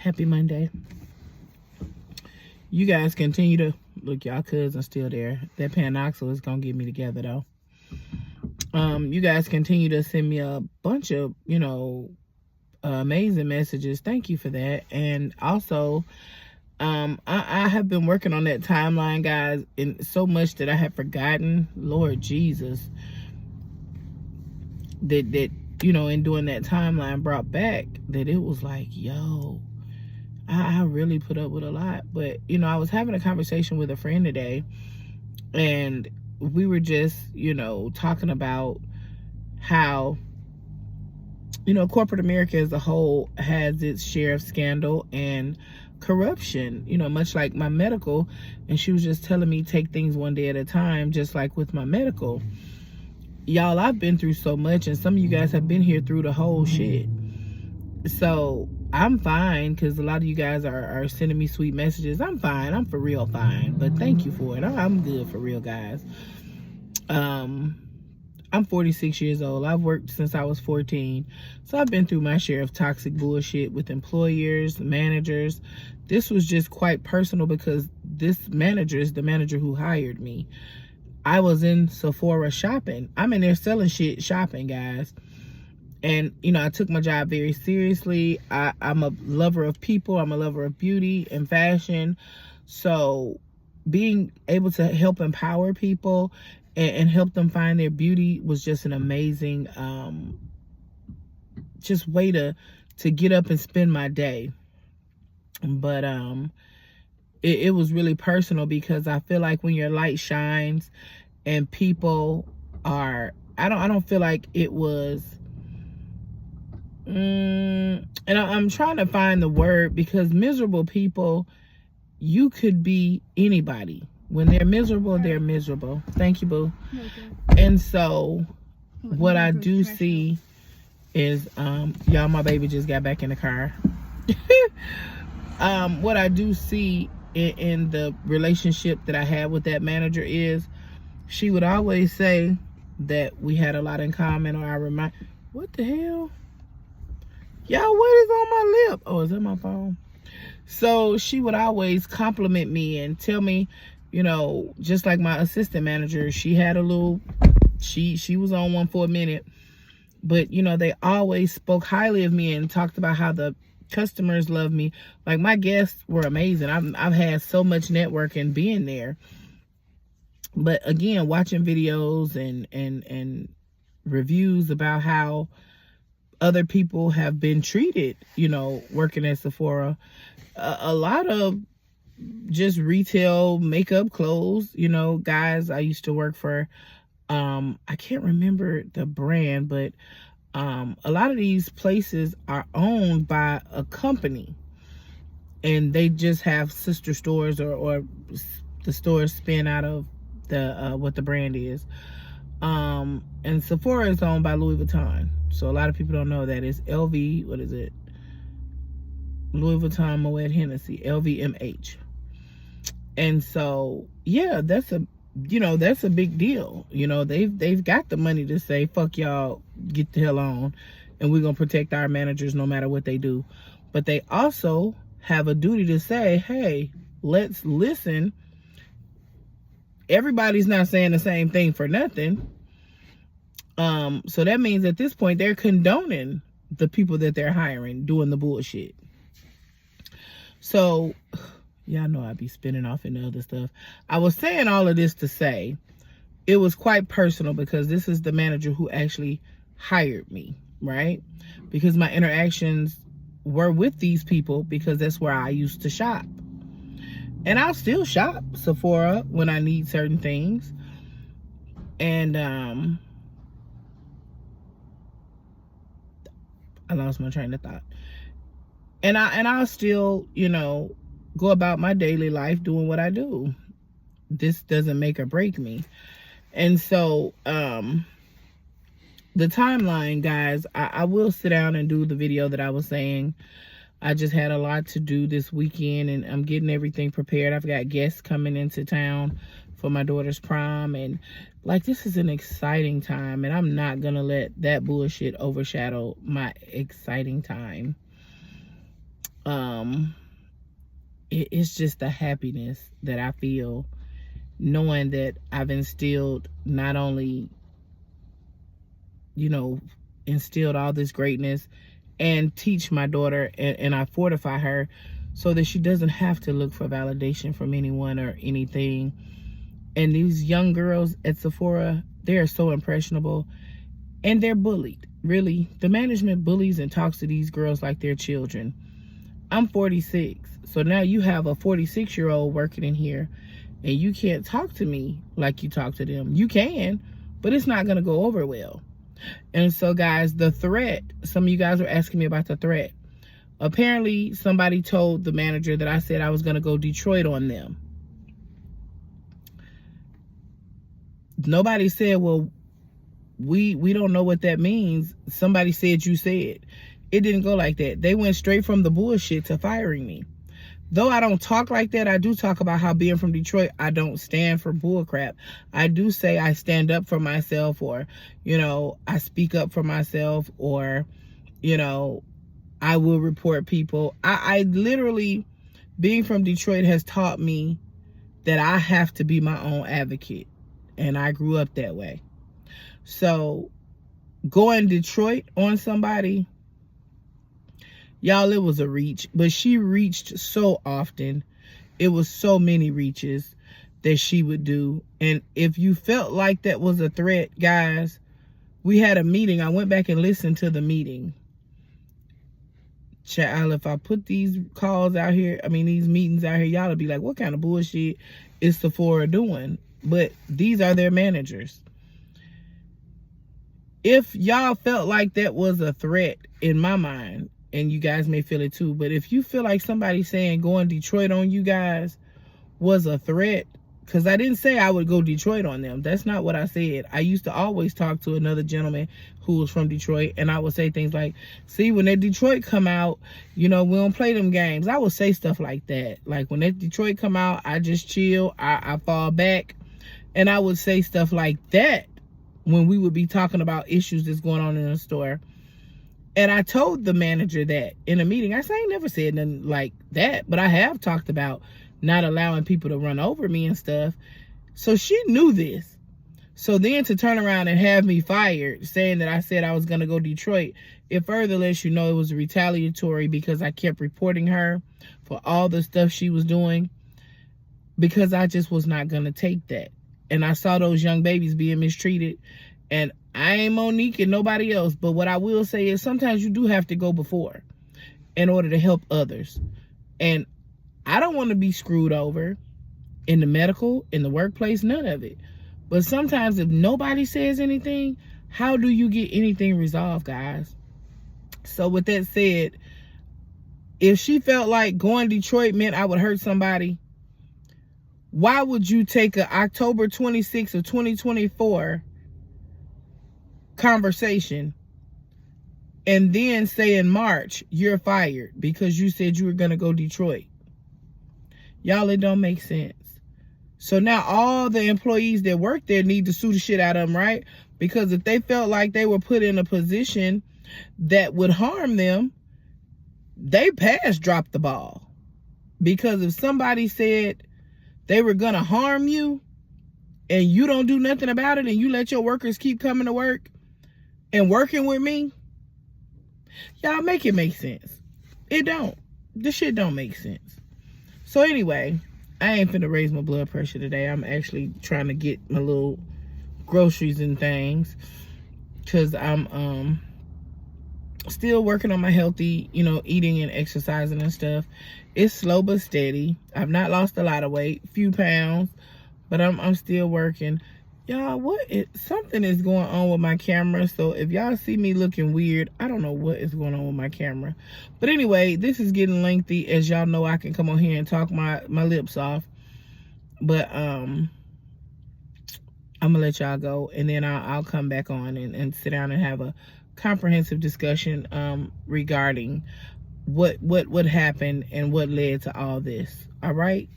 Happy Monday. You guys continue to look. Y'all cousin's still there. That Panoxyl is gonna get me together though. You guys continue to send me a bunch of amazing messages. Thank you for that. And also, I have been working on that timeline, guys, and so much that I have forgotten. Lord Jesus, that in doing that timeline brought back that it was like, yo, I really put up with a lot. But I was having a conversation with a friend today, and we were just talking about how corporate America as a whole has its share of scandal and corruption, much like my medical. And she was just telling me, take things one day at a time, just like with my medical. Y'all, I've been through so much, and some of you guys have been here through the whole shit. So I'm fine, because a lot of you guys are sending me sweet messages. I'm fine. I'm for real fine. But thank you for it. I'm good for real, guys. I'm 46 years old. I've worked since I was 14. So I've been through my share of toxic bullshit with employers, managers. This was just quite personal because this manager is the manager who hired me. I was in Sephora shopping. I'm in there selling shit, shopping, guys. And, I took my job very seriously. I'm a lover of people. I'm a lover of beauty and fashion. So being able to help empower people and help them find their beauty was just an amazing just way to get up and spend my day. But it was really personal because I feel like when your light shines and people are, I don't feel like it was, and I'm trying to find the word, because miserable people, you could be anybody. When they're miserable, they're miserable. Thank you, boo. Okay. And so what I do see is, y'all, my baby just got back in the car. What I do see in the relationship that I had with that manager is she would always say that we had a lot in common, or I remind, what the hell? Y'all, what is on my lip? Oh, is that my phone? So she would always compliment me and tell me, just like my assistant manager, she had a little, she was on one for a minute, but they always spoke highly of me and talked about how the customers love me. Like, my guests were amazing. I've had so much networking being there. But again, watching videos and reviews about how other people have been treated, working at Sephora, a lot of just retail makeup, clothes, guys. I used to work for, I can't remember the brand, but a lot of these places are owned by a company, and they just have sister stores or the stores spin out of the what the brand is. And Sephora is owned by Louis Vuitton. So a lot of people don't know that. It's LV, what is it? Louis Vuitton Moet Hennessy, LVMH. And so, yeah, that's a big deal. They've got the money to say, fuck y'all, get the hell on, and we're gonna protect our managers no matter what they do. But they also have a duty to say, hey, let's listen. Everybody's not saying the same thing for nothing. So that means at this point they're condoning the people that they're hiring doing the bullshit. So y'all know I be spinning off into other stuff. I was saying all of this to say it was quite personal because this is the manager who actually hired me, right? Because my interactions were with these people because that's where I used to shop. And I'll still shop Sephora when I need certain things. And I lost my train of thought. And I'll still, go about my daily life doing what I do. This doesn't make or break me. And so the timeline, guys, I will sit down and do the video that I was saying. I just had a lot to do this weekend, and I'm getting everything prepared. I've got guests coming into town for my daughter's prom, and this is an exciting time, and I'm not gonna let that bullshit overshadow my exciting time. um it's just the happiness that I feel knowing that I've instilled not only, you know, instilled all this greatness and teach my daughter, and I fortify her so that she doesn't have to look for validation from anyone or anything. And these young girls at Sephora, they are so impressionable, and they're bullied. Really, the management bullies and talks to these girls like they're children. I'm 46, so now you have a 46-year-old working in here, and you can't talk to me like you talk to them. You can, but it's not going to go over well. And so, guys, the threat, some of you guys were asking me about the threat. Apparently, somebody told the manager that I said I was going to go Detroit on them. Nobody said, well, we don't know what that means. Somebody said you said. It didn't go like that. They went straight from the bullshit to firing me. Though I don't talk like that, I do talk about how being from Detroit, I don't stand for bullcrap. I do say I stand up for myself, or, you know, I speak up for myself, or, you know, I will report people. I literally, being from Detroit has taught me that I have to be my own advocate. And I grew up that way. So going Detroit on somebody, y'all, it was a reach. But she reached so often. It was so many reaches that she would do. And if you felt like that was a threat, guys, we had a meeting. I went back and listened to the meeting. Child, if I put these calls out here, these meetings out here, y'all will be like, what kind of bullshit is Sephora doing? But these are their managers. If y'all felt like that was a threat in my mind, and you guys may feel it too, but if you feel like somebody saying going Detroit on you guys was a threat, because I didn't say I would go Detroit on them. That's not what I said. I used to always talk to another gentleman who was from Detroit, and I would say things like, see, when that Detroit come out, you know, we don't play them games. I would say stuff like that. Like, when that Detroit come out, I just chill, I fall back, and I would say stuff like that when we would be talking about issues that's going on in the store. And I told the manager that in a meeting. I ain't never said nothing like that, but I have talked about not allowing people to run over me and stuff. So she knew this. So then to turn around and have me fired, saying that I said I was going to go Detroit, it further lets you know it was retaliatory, because I kept reporting her for all the stuff she was doing, because I just was not going to take that. And I saw those young babies being mistreated, and I ain't Monique and nobody else, but what I will say is sometimes you do have to go before in order to help others. And I don't want to be screwed over in the medical, in the workplace, none of it. But sometimes if nobody says anything, how do you get anything resolved, guys? So with that said, if she felt like going Detroit meant I would hurt somebody, why would you take a October 26th of 2024 conversation and then say in March you're fired because you said you were going to go Detroit? Y'all, it don't make sense. So now all the employees that work there need to sue the shit out of them, right? Because if they felt like they were put in a position that would harm them, they dropped the ball. Because if somebody said they were going to harm you and you don't do nothing about it, and you let your workers keep coming to work and working with me, y'all, make it make sense. It don't. This shit don't make sense. So anyway, I ain't finna raise my blood pressure today. I'm actually trying to get my little groceries and things, because I'm still working on my healthy, eating and exercising and stuff. It's slow but steady. I've not lost a lot of weight, few pounds, but I'm still working. Y'all, something is going on with my camera. So if y'all see me looking weird, I don't know what is going on with my camera. But anyway, this is getting lengthy. As y'all know, I can come on here and talk my lips off. But I'm gonna let y'all go, and then I'll come back on and sit down and have a comprehensive discussion regarding what happened and what led to all this. All right.